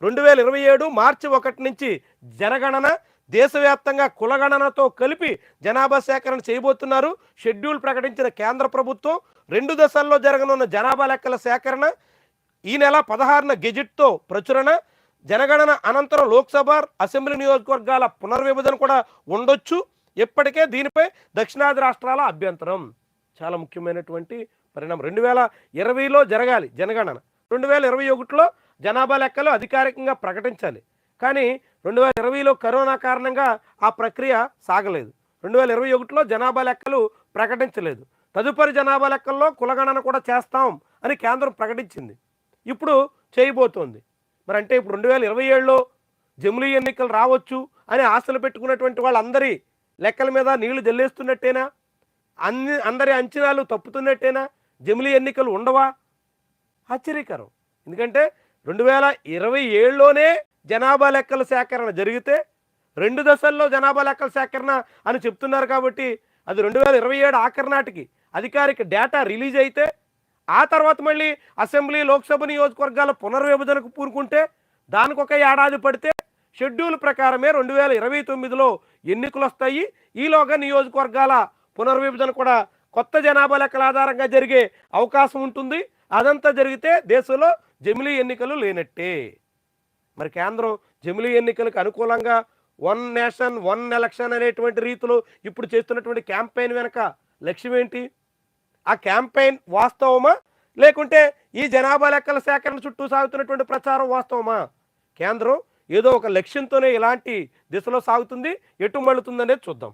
2027 మార్చి 1 నుంచి జనగణన దేశవ్యాప్తంగా కులగణనతో కలిపి జనాభా సేకరణ చేయబోతున్నారు. షెడ్యూల్ ప్రకటించిన కేంద్ర ప్రభుత్వం 2 దశల్లో జరగనున్న జనాభా లెక్కల సేకరణ ఈ నెల 16న గెజిట్తో ప్రచురణ, జనగణన అనంతరం లోక్సభ అసెంబ్లీ నియోజకవర్గాల పునర్విభజన కూడా ఉండొచ్చు. ఇప్పటికే దీనిపై దక్షిణాది రాష్ట్రాల అభ్యంతరం. చాలా ముఖ్యమైనటువంటి పరిణామం. 2020లో జరగాలి జనగణన, 2021లో జనాభా లెక్కలు అధికారికంగా ప్రకటించాలి. కానీ 2020లో కరోనా కారణంగా ఆ ప్రక్రియ సాగలేదు. 2021లో జనాభా లెక్కలు ప్రకటించలేదు. తదుపరి జనాభా లెక్కల్లో కులగణన కూడా చేస్తాం అని కేంద్రం ప్రకటించింది. ఇప్పుడు చేయబోతోంది. మరి అంటే ఇప్పుడు 2027లో జమిలీ ఎన్నికలు రావచ్చు అని ఆశలు పెట్టుకున్నటువంటి వాళ్ళందరి లెక్కల మీద నీళ్లు జల్లేస్తున్నట్టేనా? అందరి అంచనాలు తప్పుతున్నట్టేనా? జమిలీ ఎన్నికలు ఉండవా? ఆశ్చర్యకరం. ఎందుకంటే 2027లోనే జనాభా లెక్కల సేకరణ జరిగితే 2 దశల్లో జనాభా లెక్కల సేకరణ అని చెప్తున్నారు. కాబట్టి అది 2027 ఆఖరి నాటికి అధికారిక డేటా రిలీజ్ అయితే ఆ తర్వాత మళ్ళీ అసెంబ్లీ లోక్సభ నియోజకవర్గాల పునర్విభజనకు పూనుకుంటే దానికి ఒక ఏడాది పడితే షెడ్యూల్ ప్రకారమే 2029లో ఎన్నికలు వస్తాయి. ఈలోగా నియోజకవర్గాల పునర్విభజన కూడా కొత్త జనాభా లెక్కల ఆధారంగా జరిగే అవకాశం ఉంటుంది. అదంతా జరిగితే దేశంలో జమిలీ ఎన్నికలు లేనట్టే. మరి కేంద్రం జమిలీ ఎన్నికలకు అనుకూలంగా 1 నేషన్ 1 ఎలక్షన్ అనేటువంటి రీతిలో ఇప్పుడు చేస్తున్నటువంటి క్యాంపెయిన్ వెనక లక్ష్యం ఏంటి? ఆ క్యాంపెయిన్ వాస్తవమా, లేకుంటే ఈ జనాభా లెక్కల సేకరణ చుట్టూ సాగుతున్నటువంటి ప్రచారం వాస్తవమా? కేంద్రం ఏదో ఒక లక్ష్యంతోనే ఇలాంటి దిశలో సాగుతుంది. ఎటు మళ్ళుతుందనేది చూద్దాం.